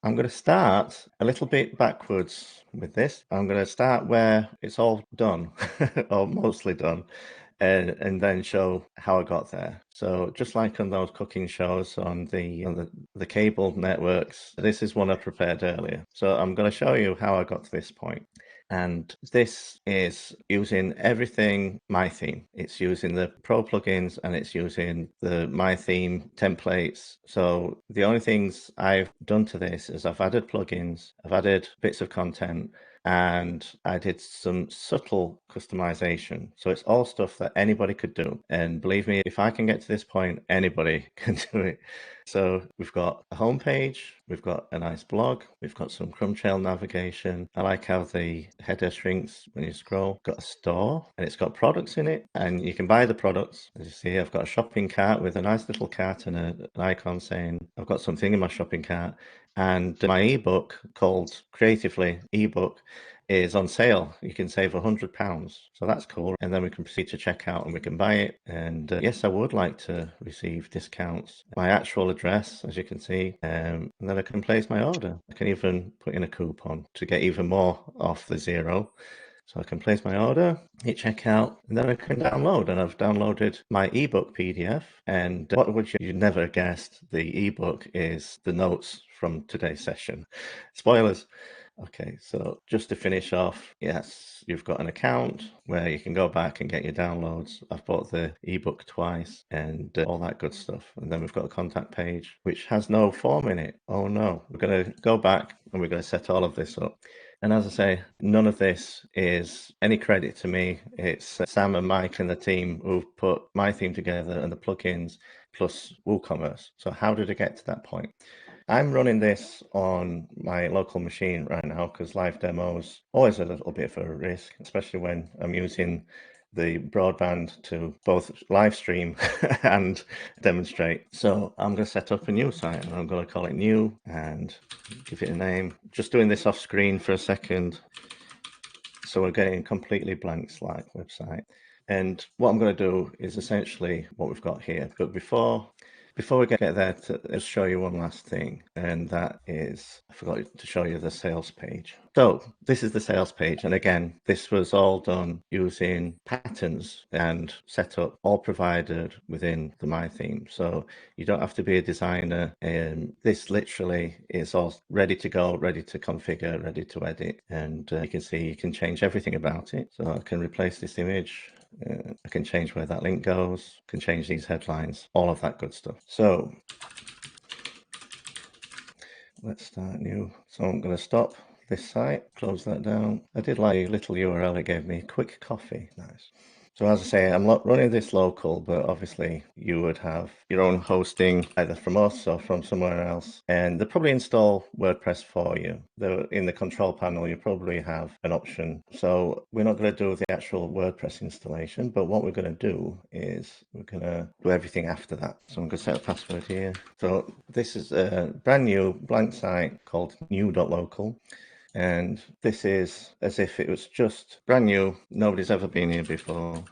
I'm going to start a little bit backwards with this. I'm going to start where it's all done, or mostly done, and then show how I got there. So just like on those cooking shows on the cable networks, this is one I prepared earlier. So I'm going to show you how I got to this point. And this is using everything My Theme. It's using the Pro plugins and it's using the My Theme templates. So the only things I've done to this is I've added plugins, I've added bits of content, and I did some subtle customization. So it's all stuff that anybody could do. And believe me, if I can get to this point, anybody can do it. So we've got a homepage, we've got a nice blog, we've got some crumb trail navigation. I like how the header shrinks when you scroll. Got a store and it's got products in it and you can buy the products. As you see, I've got a shopping cart with a nice little cart and an icon saying I've got something in my shopping cart. And my ebook called Creatively ebook is on sale. You can save £100. So that's cool. And then we can proceed to checkout and we can buy it. And yes, I would like to receive discounts. My actual address, as you can see, and then I can place my order. I can even put in a coupon to get even more off the zero. So I can place my order, hit checkout, and then I can download. And I've downloaded my ebook PDF. And what would you never guessed, the ebook is the notes from today's session. Spoilers. Okay, so just to finish off, yes, you've got an account where you can go back and get your downloads. I've bought the ebook twice and all that good stuff. And then we've got a contact page, which has no form in it. Oh no, we're going to go back and we're going to set all of this up. And as I say, none of this is any credit to me. It's Sam and Mike and the team who've put My Theme together and the plugins plus WooCommerce. So how did I get to that point? I'm running this on my local machine right now because live demos always a little bit of a risk, especially when I'm using the broadband to both live stream and demonstrate. So I'm going to set up a new site and I'm going to call it new and give it a name. Just doing this off screen for a second. So we're getting a completely blank slide website. And what I'm going to do is essentially what we've got here. But before we get there, I'll show you one last thing, and that is, I forgot to show you the sales page. So this is the sales page. And again, this was all done using patterns and set up, all provided within the My Theme. So you don't have to be a designer. This literally is all ready to go, ready to configure, ready to edit. And you can see you can change everything about it. So I can replace this image. I can change where that link goes, can change these headlines, all of that good stuff. So let's start new. So I'm going to stop this site, close that down. I did like a little URL it gave me, quick coffee, nice. So as I say, I'm running this local, but obviously you would have your own hosting either from us or from somewhere else. And they'll probably install WordPress for you. In the control panel, you probably have an option. So we're not going to do the actual WordPress installation, but what we're going to do is we're going to do everything after that. So I'm going to set a password here. So this is a brand new blank site called new.local. And this is as if it was just brand new. Nobody's ever been here before.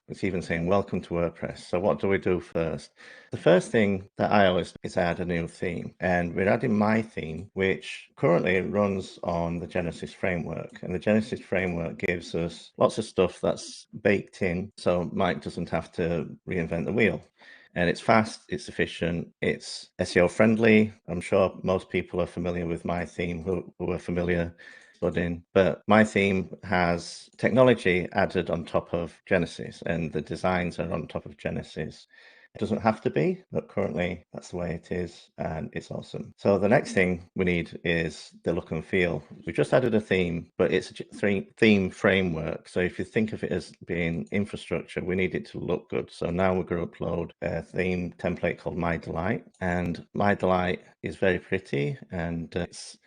It's even saying, welcome to WordPress. So what do we do first? The first thing that I always do is add a new theme. And we're adding My Theme, which currently runs on the Genesis framework. And the Genesis framework gives us lots of stuff that's baked in, so Mike doesn't have to reinvent the wheel. And it's fast, it's efficient, it's SEO friendly. I'm sure most people are familiar with My Theme who are familiar studying, but My Theme has technology added on top of Genesis and the designs are on top of Genesis. It doesn't have to be, but currently that's the way it is and it's awesome. So the next thing we need is the look and feel. We just added a theme, but it's a theme framework. So if you think of it as being infrastructure, we need it to look good. So now we're going to upload a theme template called My Delight. And My Delight is very pretty and it's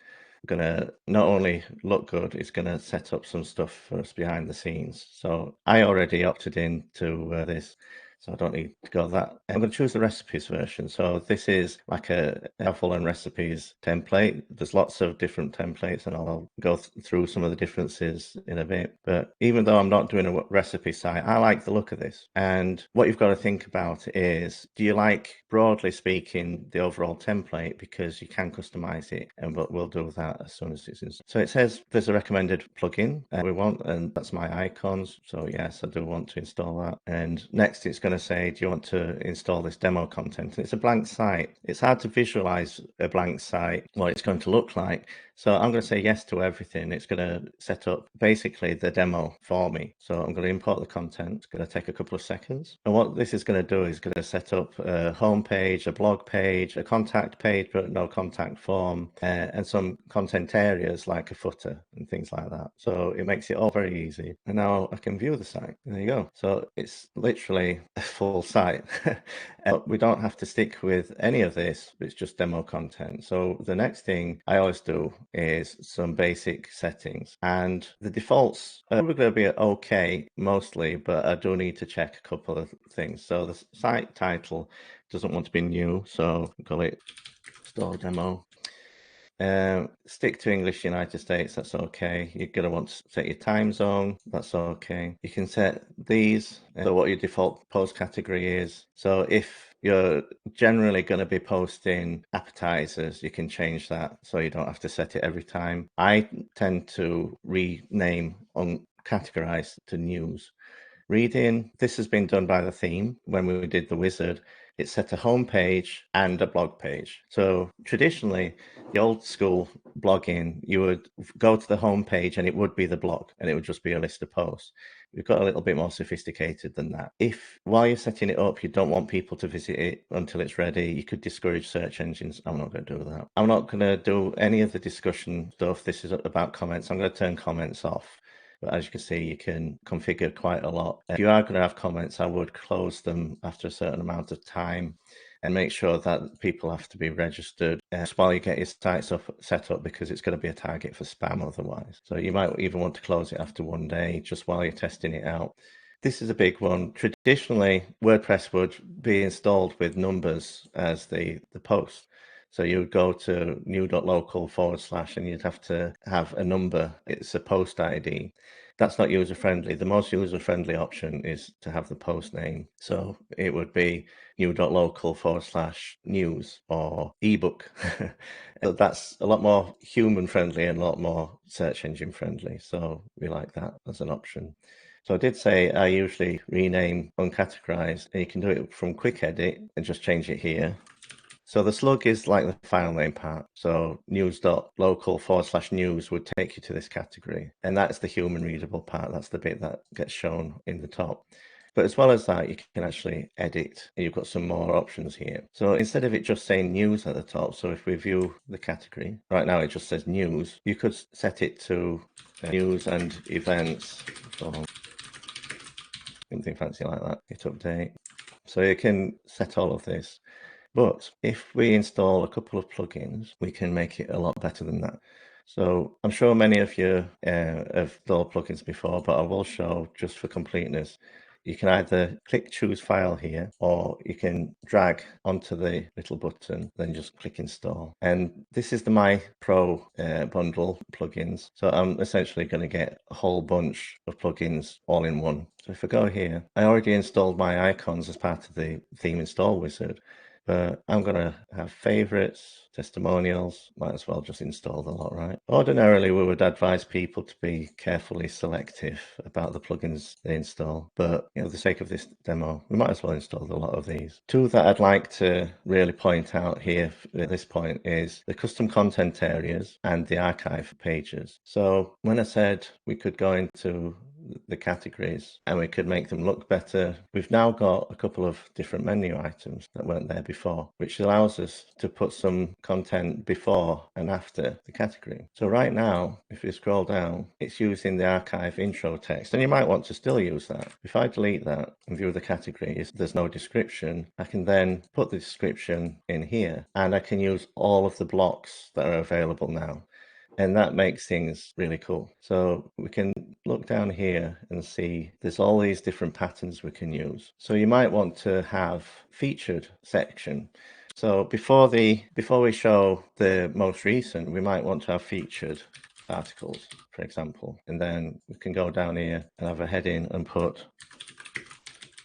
going to not only look good, it's going to set up some stuff for us behind the scenes. So I already opted into this. so I don't need to go that. I'm going to choose the recipes version. So this is like a helpful and recipes template. There's lots of different templates, and I'll go through some of the differences in a bit. But even though I'm not doing a recipe site, I like the look of this. And what you've got to think about is, do you like, broadly speaking, the overall template? Because you can customize it, and we'll do that as soon as it's in. So it says there's a recommended plugin we want, and that's my icons. So yes, I do want to install that. And next it's going to say, do you want to install this demo content? And it's a blank site. It's hard to visualize a blank site, what it's going to look like. So I'm going to say yes to everything. It's going to set up basically the demo for me. So I'm going to import the content. It's going to take a couple of seconds. And what this is going to do is going to set up a home page, a blog page, a contact page, but no contact form, and some content areas like a footer and things like that. So it makes it all very easy. And now I can view the site. There you go. So it's literally a full site. But we don't have to stick with any of this. It's just demo content. So the next thing I always do is some basic settings, and the defaults are going to be okay mostly, but I do need to check a couple of things. So the site title doesn't want to be new, so call it store demo. Stick to English United States, that's okay. You're going to want to set your time zone, that's okay. You can set these, so what your default post category is. So if you're generally going to be posting appetizers, you can change that so you don't have to set it every time. I tend to rename on categorize to news. Reading, this has been done by the theme. When we did the wizard, it set a home page and a blog page. So traditionally, the old school blogging, you would go to the home page and it would be the blog, and it would just be a list of posts. We've got a little bit more sophisticated than that. If while you're setting it up, you don't want people to visit it until it's ready, you could discourage search engines. I'm not going to do that. I'm not going to do any of the discussion stuff. This is about comments. I'm going to turn comments off. But as you can see, you can configure quite a lot. If you are going to have comments, I would close them after a certain amount of time and make sure that people have to be registered while you get your site set up, because it's going to be a target for spam otherwise. So you might even want to close it after one day, just while you're testing it out. This is a big one. Traditionally, WordPress would be installed with numbers as the post. So you would go to new.local / and you'd have to have a number. It's a post ID. That's not user friendly. The most user friendly option is to have the post name. So it would be new.local / news or ebook. That's a lot more human friendly and a lot more search engine friendly. So we like that as an option. So I did say I usually rename uncategorized, and you can do it from quick edit and just change it here. So the slug is like the file name part. So news.local / news would take you to this category. And that's the human readable part. That's the bit that gets shown in the top. But as well as that, you can actually edit. You've got some more options here. So instead of it just saying news at the top, so if we view the category, right now it just says news, you could set it to news and events. Something fancy like that. Hit update. So you can set all of this. But if we install a couple of plugins, we can make it a lot better than that. So I'm sure many of you have installed plugins before, but I will show just for completeness. You can either click choose file here, or you can drag onto the little button, then just click install. And this is the My Pro bundle plugins. So I'm essentially going to get a whole bunch of plugins all in one. So if I go here, I already installed my icons as part of the theme install wizard. But I'm going to have favorites, testimonials, might as well just install the lot, right? Ordinarily, we would advise people to be carefully selective about the plugins they install. But for the sake of this demo, we might as well install a lot of these. Two that I'd like to really point out here at this point is the custom content areas and the archive pages. So when I said we could go into the categories and we could make them look better, we've now got a couple of different menu items that weren't there before, which allows us to put some content before and after the category. So right now, if you scroll down, it's using the archive intro text, and you might want to still use that. If I delete that and view the categories, there's no description. I can then put the description in here, and I can use all of the blocks that are available now. And that makes things really cool. So we can look down here and see there's all these different patterns we can use. So you might want to have featured section. So before we show the most recent, we might want to have featured articles, for example. And then we can go down here and have a heading and put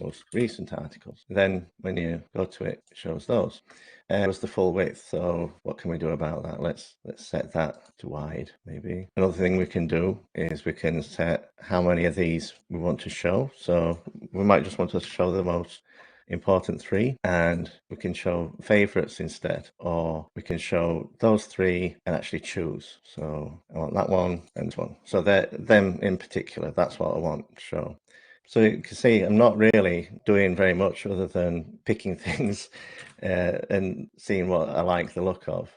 most recent articles. Then when you go to it, it shows those. It was the full width. So what can we do about that? Let's set that to wide, maybe. Another thing we can do is we can set how many of these we want to show. So we might just want to show the most important 3, and we can show favorites instead, or we can show those 3 and actually choose. So I want that one and this one. So them in particular, that's what I want to show. So you can see I'm not really doing very much other than picking things and seeing what I like the look of.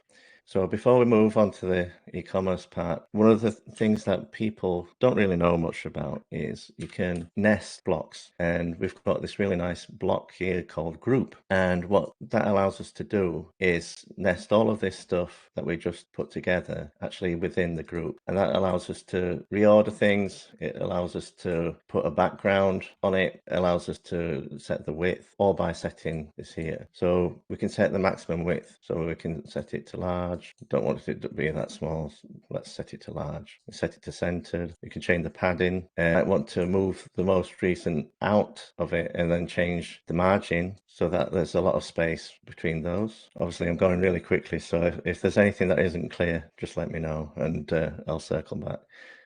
So before we move on to the e-commerce part, one of the things that people don't really know much about is you can nest blocks. And we've got this really nice block here called group. And what that allows us to do is nest all of this stuff that we just put together actually within the group. And that allows us to reorder things. It allows us to put a background on it. It allows us to set the width, all by setting this here. So we can set the maximum width. So we can set it to large. Don't want it to be that small. Let's set it to large. Set it to centered. You can change the padding. I want to move the most recent out of it and then change the margin so that there's a lot of space between those. Obviously, I'm going really quickly, so if there's anything that isn't clear, just let me know and I'll circle back.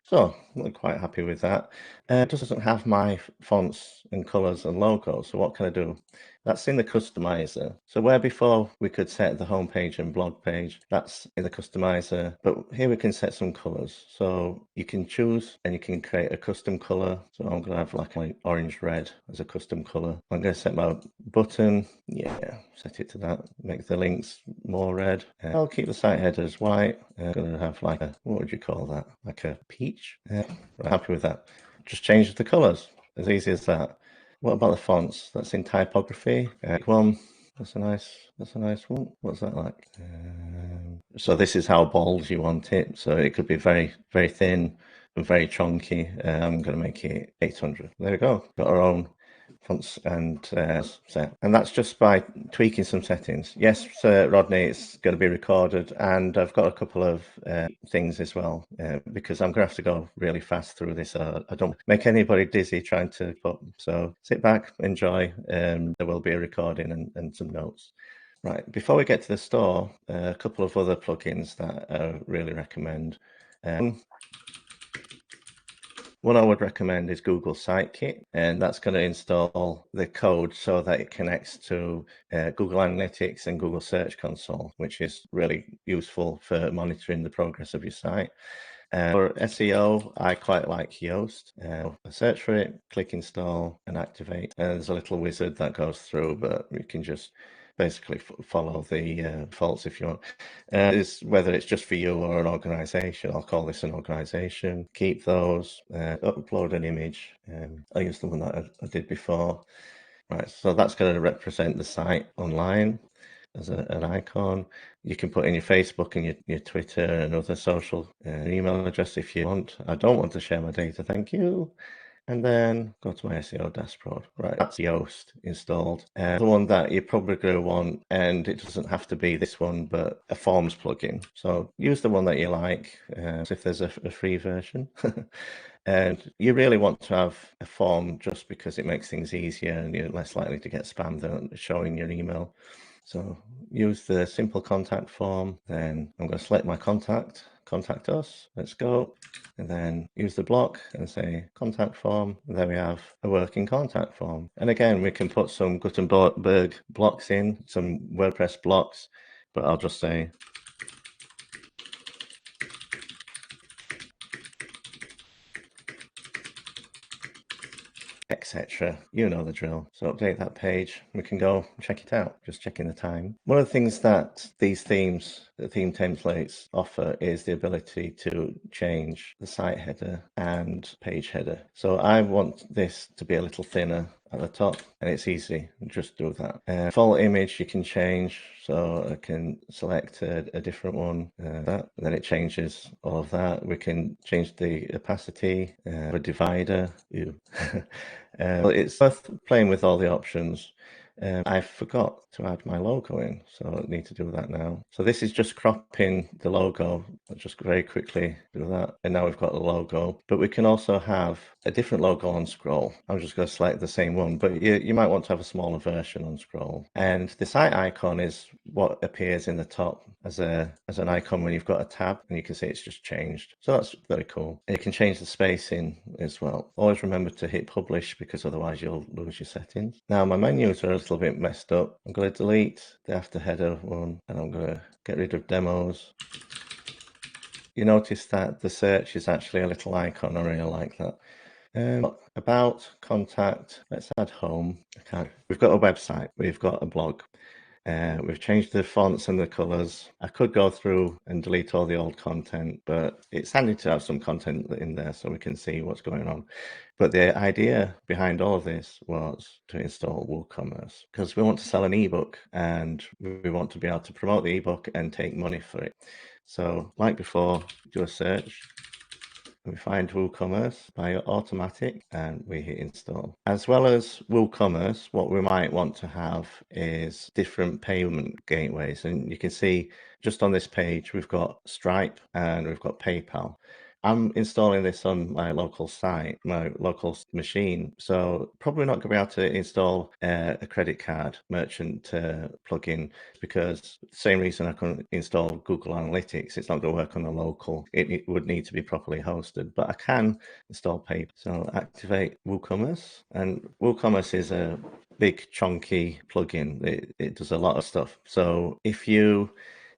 So I'm quite happy with that. It doesn't have my fonts and colors and logos. So what can I do? That's in the customizer. So where before we could set the home page and blog page, that's in the customizer. But here we can set some colors. So you can choose and you can create a custom color. So I'm going to have like orange red as a custom color. I'm going to set my button. Yeah, set it to that. Make the links more red. I'll keep the site headers white. I'm going to have like a, what would you call that? Like a peach. Right, happy with that. Just change the colors. As easy as that. What about the fonts? That's in typography. One. That's a nice one. What's that like? So this is how bold you want it. So it could be very, very thin and very chunky. I'm going to make it 800. There we go. Got our own fonts and set. And that's just by tweaking some settings. Yes, Rodney, it's going to be recorded. And I've got a couple of things as well, because I'm going to have to go really fast through this. I don't make anybody dizzy trying to put. So sit back, enjoy. There will be a recording and some notes. Right, before we get to the store, a couple of other plugins that I really recommend. One I would recommend is Google Sitekit, and that's going to install the code so that it connects to Google Analytics and Google Search Console, which is really useful for monitoring the progress of your site. For SEO, I quite like Yoast. I search for it, click install and activate. And there's a little wizard that goes through, but you can just basically follow the faults if you want. Whether it's just for you or an organization, I'll call this an organization. Keep those, upload an image. I use the one that I did before. Right, so that's going to represent the site online as an icon. You can put in your Facebook and your Twitter and other social email address if you want. I don't want to share my data, thank you. And then go to my SEO dashboard. Right, that's Yoast installed. The one that you're probably going to want, and it doesn't have to be this one, but a forms plugin. So use the one that you like, if there's a free version. And you really want to have a form just because it makes things easier and you're less likely to get spammed than showing your email. So use the simple contact form. Then I'm going to select my contact us. Let's go. And then use the block and say contact form. And there we have a working contact form. And again, we can put some Gutenberg blocks in, some WordPress blocks, but I'll just say etc. You know the drill. So update that page. We can go check it out. Just checking the time. One of the things that these themes, the theme templates offer is the ability to change the site header and page header. So I want this to be a little thinner. at the top, and it's easy. Just do that. Default image you can change, so I can select a different one, and then it changes all of that. We can change the opacity, a divider. Well, it's worth playing with all the options. I forgot to add my logo in, so I need to do that now. So this is just cropping the logo. I'll just very quickly do that. And now we've got the logo, but we can also have a different logo on scroll. I'm just going to select the same one, but you might want to have a smaller version on scroll. And the site icon is what appears in the top as an icon when you've got a tab, and you can see it's just changed. So that's very cool. And you can change the spacing as well. Always remember to hit publish, because otherwise you'll lose your settings. Now my menus are a little bit messed up. I'm going to delete the after header one, and I'm going to get rid of demos. You notice that the search is actually a little icon. I really like that. About, contact, let's add home. Okay. We've got a website, we've got a blog. We've changed the fonts and the colors. I could go through and delete all the old content, but it's handy to have some content in there so we can see what's going on. But the idea behind all of this was to install WooCommerce, because we want to sell an ebook and we want to be able to promote the ebook and take money for it. So like before, do a search. We find WooCommerce by Automatic and we hit install. As well as WooCommerce, what we might want to have is different payment gateways. And you can see just on this page, we've got Stripe and we've got PayPal. I'm installing this on my local site, my local machine. So probably not going to be able to install a credit card merchant plugin, because same reason I couldn't install Google Analytics. It's not going to work on the local. It would need to be properly hosted, but I can install PayPal. So activate WooCommerce, and WooCommerce is a big chunky plugin. It does a lot of stuff. So if you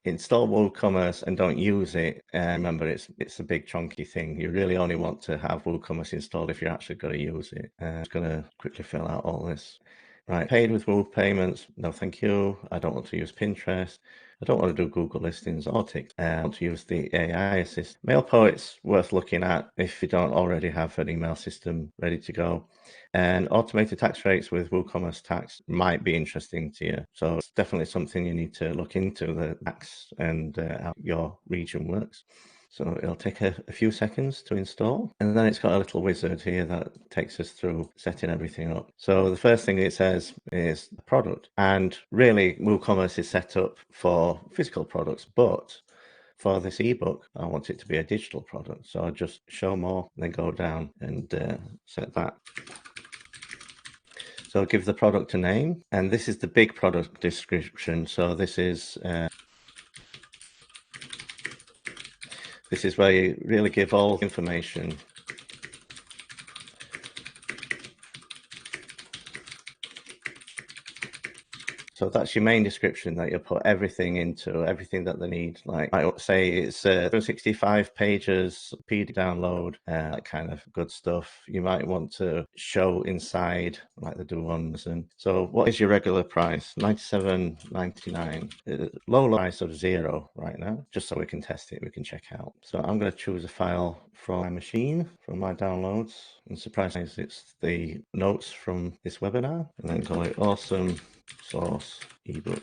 install WooCommerce and don't use it, remember it's a big chunky thing. You really only want to have WooCommerce installed if you're actually going to use it. I'm just going to quickly fill out all this. Right, paid with Woo payments. No, thank you. I don't want to use Pinterest. I don't want to do Google listings or TikTok. I want to use the AI assist. MailPoet's worth looking at if you don't already have an email system ready to go. And automated tax rates with WooCommerce tax might be interesting to you. So it's definitely something you need to look into, the tax and how your region works. So it'll take a few seconds to install, and then it's got a little wizard here that takes us through setting everything up. So the first thing it says is product, and really WooCommerce is set up for physical products, but for this ebook, I want it to be a digital product. So I just show more, then go down and set that. So I'll give the product a name, and this is the big product description. So this is where you really give all information. So that's your main description that you'll put everything into, everything that they need. Like I would say it's 65 pages, PDF download, that kind of good stuff. You might want to show inside like the do ones. And so what is your regular price? $97.99. Low price of 0 right now, just so we can test it, we can check out. So I'm going to choose a file from my machine, from my downloads. And surprisingly, it's the notes from this webinar, and then call it awesome source ebook.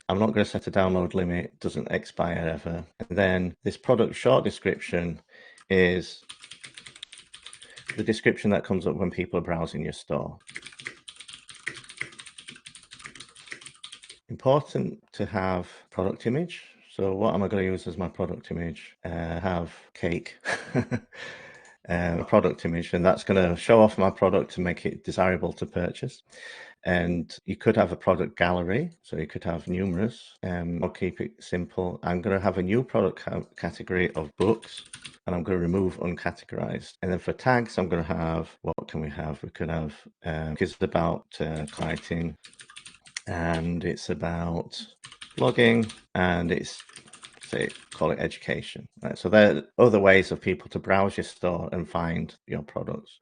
I'm not going to set a download limit, it doesn't expire ever. And then this product short description is the description that comes up when people are browsing your store. Important to have product image. So what am I going to use as my product image? Have cake. A product image, and that's going to show off my product to make it desirable to purchase. And you could have a product gallery, so you could have numerous. I'll keep it simple. I'm going to have a new product category of books, and I'm going to remove uncategorized. And then for tags, I'm going to have, what can we have? We could have, it's about kiting, and it's about blogging, and it's, say, call it education. Right? So there are other ways of people to browse your store and find your products.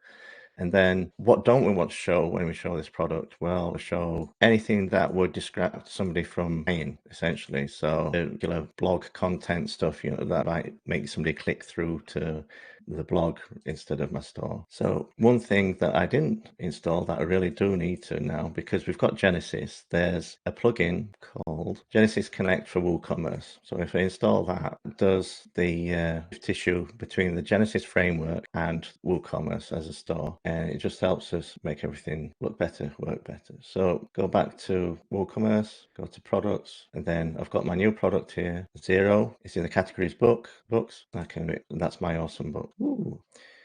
And then what don't we want to show when we show this product? Well, we show anything that would distract somebody from buying, essentially. So regular blog content stuff, that might make somebody click through to the blog instead of my store. So one thing that I didn't install that I really do need to now, because we've got Genesis, there's a plugin called Genesis Connect for WooCommerce. So if I install that, it does the tissue between the Genesis framework and WooCommerce as a store, and it just helps us make everything look better, work better. So go back to WooCommerce, go to products, and then I've got my new product here, Zero. It's in the categories books. That's my awesome book. Ooh.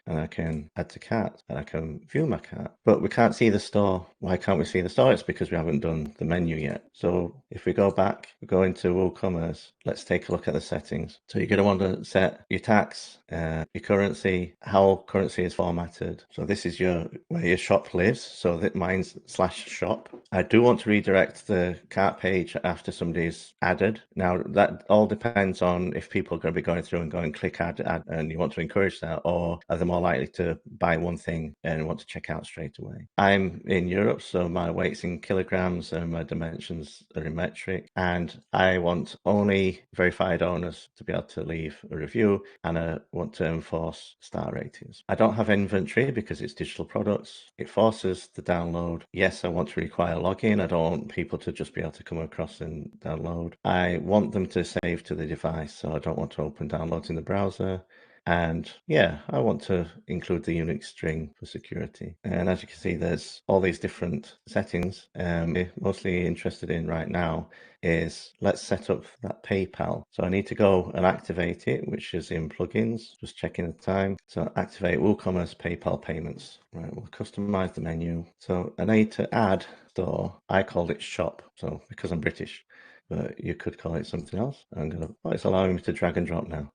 And I can add to cart, and I can view my cart. But we can't see the store. Why can't we see the store? It's because we haven't done the menu yet. So if we go back, we go into WooCommerce, let's take a look at the settings. So you're going to want to set your tax, your currency, how currency is formatted. So this is where your shop lives. So that mine's /shop. I do want to redirect the cart page after somebody's added. Now that all depends on if people are going to be going through and going click add, and you want to encourage that, or are they more likely to buy one thing and want to check out straight away. I'm in Europe, so my weight's in kilograms and my dimensions are in metric, and I want only verified owners to be able to leave a review, and I want to enforce star ratings. I don't have inventory because it's digital products. It forces the download. Yes, I want to require login. I don't want people to just be able to come across and download. I want them to save to the device, so I don't want to open downloads in the browser. And yeah, I want to include the Unix string for security. And as you can see, there's all these different settings. We're mostly interested in right now is let's set up that PayPal. So I need to go and activate it, which is in plugins, just checking the time. So activate WooCommerce PayPal payments. Right, we'll customize the menu. So I need to add store. I called it shop. So because I'm British, but you could call it something else. It's allowing me to drag and drop now.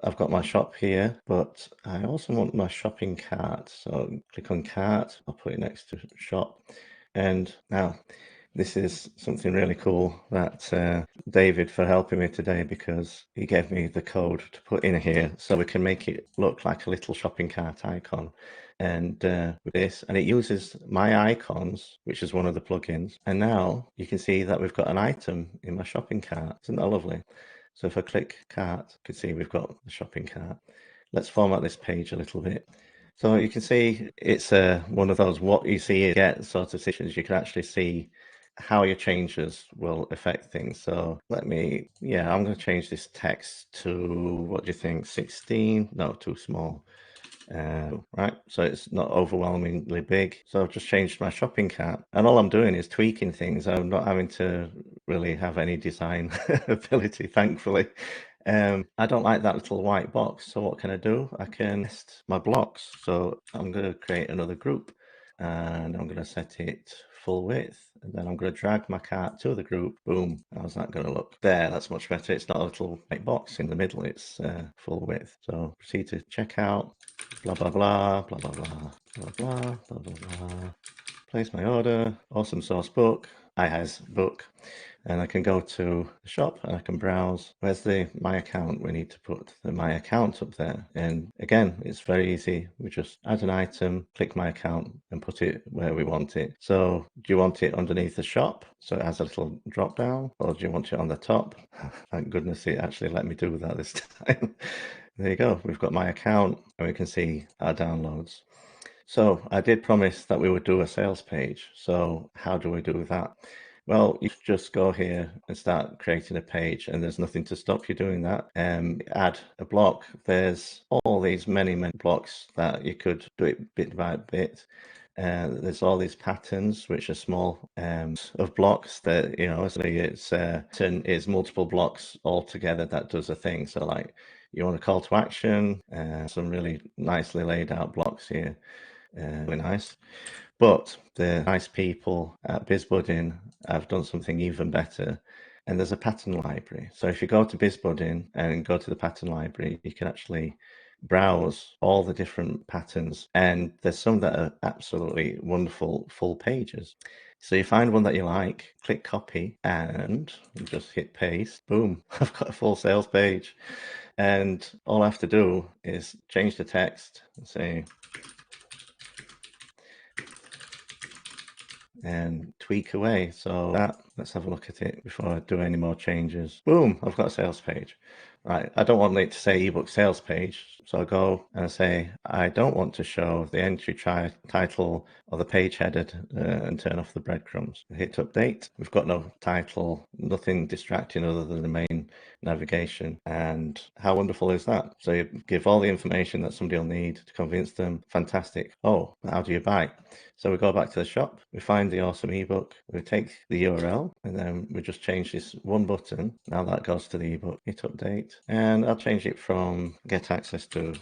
I've got my shop here, but I also want my shopping cart. So click on cart, I'll put it next to shop. And now this is something really cool that David for helping me today, because he gave me the code to put in here so we can make it look like a little shopping cart icon. And with this, and it uses my icons, which is one of the plugins. And now you can see that we've got an item in my shopping cart. Isn't that lovely? So if I click cart, you can see we've got the shopping cart. Let's format this page a little bit. So you can see it's one of those what you see is get sort of situations. You can actually see how your changes will affect things. So I'm going to change this text to, what do you think, 16? No, too small. Right, so it's not overwhelmingly big. So I've just changed my shopping cart, and all I'm doing is tweaking things. I'm not having to really have any design ability, thankfully. I don't like that little white box, so what can I do? I can test my blocks. So I'm going to create another group, and I'm going to set it full width, and then I'm going to drag my cart to the group. Boom. How's that going to look? There, that's much better. It's not a little white box in the middle, it's full width. So proceed to checkout. Blah, blah, blah, blah, blah, blah, blah, blah, blah, blah, blah. Place my order, awesome source book, I has book, and I can go to the shop and I can browse. Where's my account? We need to put my account up there. And again, it's very easy. We just add an item, click my account, and put it where we want it. So do you want it underneath the shop, so it has a little drop down, or do you want it on the top? Thank goodness it actually let me do that this time. There you go. We've got my account, and we can see our downloads. So I did promise that we would do a sales page. So how do we do that? Well, you just go here and start creating a page, and there's nothing to stop you doing that. Add a block. There's all these many blocks that you could do it bit by bit. There's all these patterns, which are small of blocks that, it's multiple blocks all together that does a thing. So like you want a call to action, some really nicely laid out blocks here. Really nice. But the nice people at BizBudding have done something even better. And there's a pattern library. So if you go to BizBudding and go to the pattern library, you can actually browse all the different patterns. And there's some that are absolutely wonderful full pages. So you find one that you like, click copy, and just hit paste. Boom, I've got a full sales page. And all I have to do is change the text and say, and tweak away. So let's have a look at it before I do any more changes. Boom, I've got a sales page. Right, I don't want it to say ebook sales page, so I go and I say I don't want to show the entry title or the page headed and turn off the breadcrumbs. Hit update. We've got no title, nothing distracting other than the main navigation. And how wonderful is that? So you give all the information that somebody will need to convince them. Fantastic. Oh, how do you buy? So we go back to the shop, we find the awesome ebook, we take the URL, and then we just change this one button. Now that goes to the ebook. Hit update, and I'll change it from get access to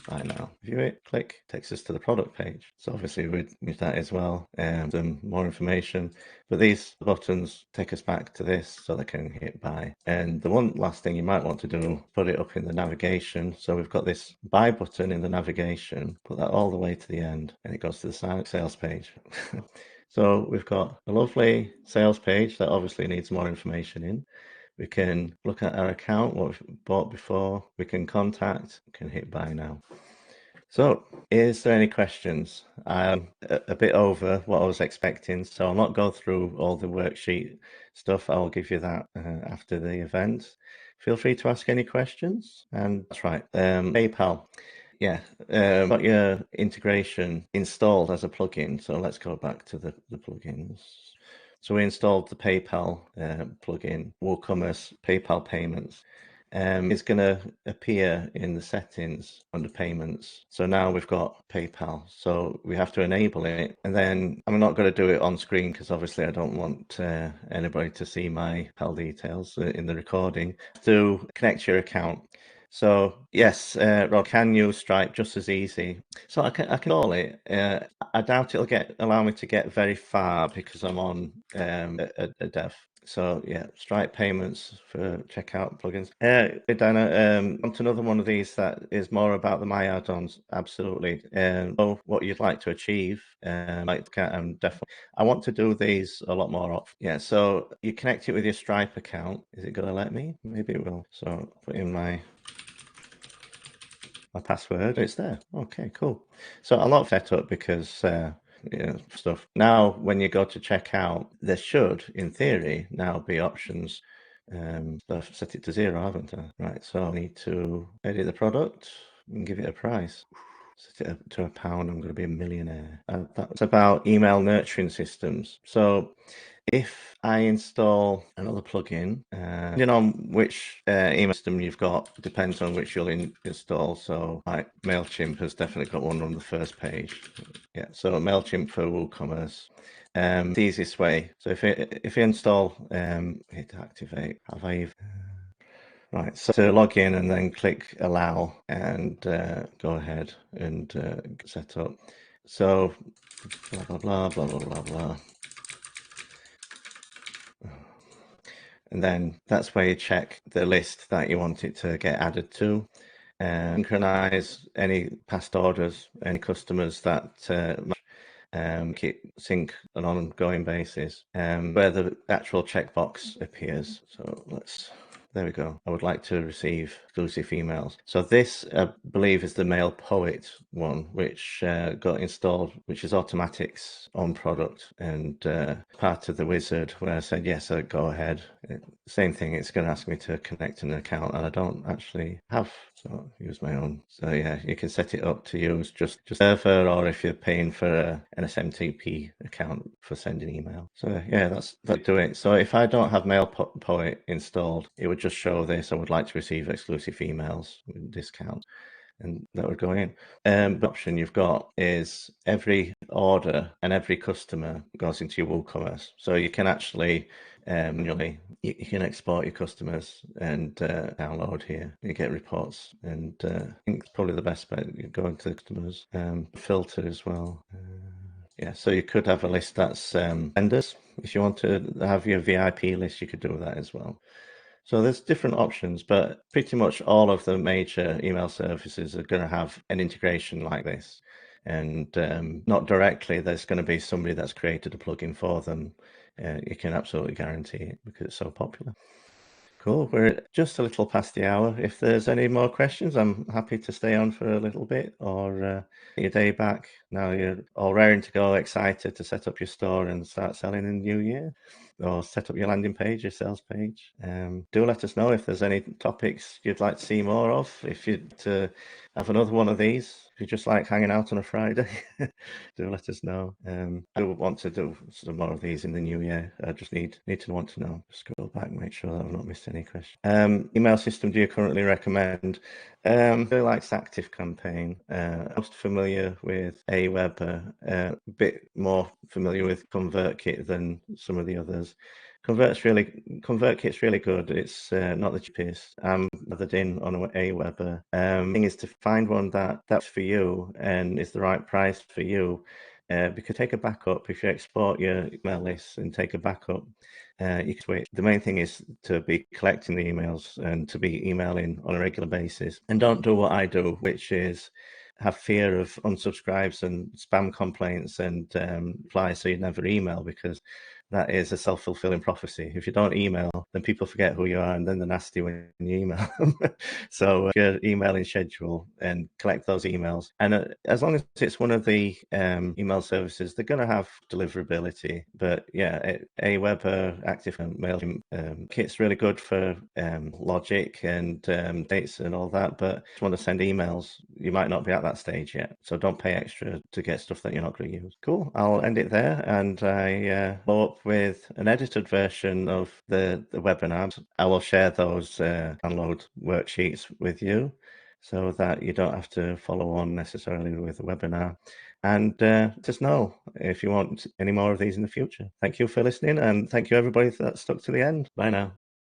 buy now. View it, click, takes us to the product page. So obviously we'd use that as well, and some more information. But these buttons take us back to this so they can hit buy. And the one last thing you might want to do, put it up in the navigation. So we've got this buy button in the navigation, put that all the way to the end, and it goes to the sales page. So we've got a lovely sales page that obviously needs more information in. We can look at our account, what we've bought before. We can contact, we can hit buy now. So, is there any questions? I'm a bit over what I was expecting, so I'll not go through all the worksheet stuff. I'll give you that after the event. Feel free to ask any questions. And that's right, PayPal. Yeah, got your integration installed as a plugin. So let's go back to the plugins. So we installed the PayPal plugin, WooCommerce PayPal payments. It's going to appear in the settings under payments. So now we've got PayPal. So we have to enable it. And then I'm not going to do it on screen because obviously I don't want anybody to see my PayPal details in the recording. To connect your account. So yes, Rod, can use Stripe just as easy. So I can call it. I doubt it'll allow me to get very far because I'm on a dev. So yeah, Stripe payments for checkout plugins. Dana, onto another one of these that is more about the My add-ons. Absolutely. Know what you'd like to achieve. Definitely. I want to do these a lot more often. Yeah. So you connect it with your Stripe account. Is it going to let me? Maybe it will. So put in my password. It's there. Okay, cool. So I'll not set up because stuff. Now, when you go to checkout, there should, in theory, now be options. I've set it to 0, haven't I? Right. So I need to edit the product and give it a price. Set it up to £1. I'm going to be a millionaire. That's about email nurturing systems. So if I install another plugin, depending on which email system you've got, depends on which you'll install. So like MailChimp has definitely got one on the first page. Yeah, so MailChimp for WooCommerce. The easiest way. So if you install, hit activate. Have I even... Right, so to log in and then click allow and go ahead and set up. So blah, blah, blah, blah, blah, blah, blah. And then that's where you check the list that you want it to get added to. Synchronize any past orders, any customers that keep sync on an ongoing basis, where the actual checkbox appears. So there we go. I would like to receive exclusive emails. So this, I believe, is the Mail Poet one, which got installed, which is Automatic's own product and part of the wizard where I said, yes, I'd go ahead. Same thing, it's going to ask me to connect an account and I don't actually have, so I'll use my own. So yeah, you can set it up to use just server, or if you're paying for an SMTP account for sending email. So yeah, that's do it. So if I don't have Mail Poet installed, it would just show this. I would like to receive exclusive emails with discount, and that would go in. The option you've got is every order and every customer goes into your WooCommerce. So you can actually manually, you can export your customers and download here. You get reports, and I think it's probably the best bet. You go into the customers, filter as well. Yeah, so you could have a list that's vendors. If you want to have your VIP list, you could do that as well. So there's different options, but pretty much all of the major email services are going to have an integration like this. And not directly, there's going to be somebody that's created a plugin for them. You can absolutely guarantee it because it's so popular. Cool. We're just a little past the hour. If there's any more questions, I'm happy to stay on for a little bit, or get your day back. Now you're all raring to go, excited to set up your store and start selling in the new year, or set up your landing page, your sales page. Do let us know if there's any topics you'd like to see more of. If you'd have another one of these, if you just like hanging out on a Friday, do let us know. I do want to do some more of these in the new year. I just need to want to know. Scroll back, make sure that I've not missed any questions. Email system do you currently recommend? Really likes ActiveCampaign. Most familiar with Aweber. A bit more familiar with ConvertKit than some of the others. ConvertKit's really good. It's not the cheapest. I'm gathered in on Aweber. Thing is to find one that's for you and is the right price for you. Because take a backup if you export your email list and take a backup. You can switch. The main thing is to be collecting the emails and to be emailing on a regular basis. And don't do what I do, which is have fear of unsubscribes and spam complaints and reply so you never email, because that is a self-fulfilling prophecy. If you don't email, then people forget who you are and then they're nasty when you email them. So if you're emailing schedule and collect those emails. And as long as it's one of the email services, they're going to have deliverability. But yeah, Aweber, Active and MailChimp Kit's really good for logic and dates and all that. But if you want to send emails, you might not be at that stage yet. So don't pay extra to get stuff that you're not going to use. Cool. I'll end it there, and I follow up with an edited version of the webinar. I will share those download worksheets with you so that you don't have to follow on necessarily with the webinar. And just know if you want any more of these in the future. Thank you for listening, and thank you everybody that stuck to the end. Bye now.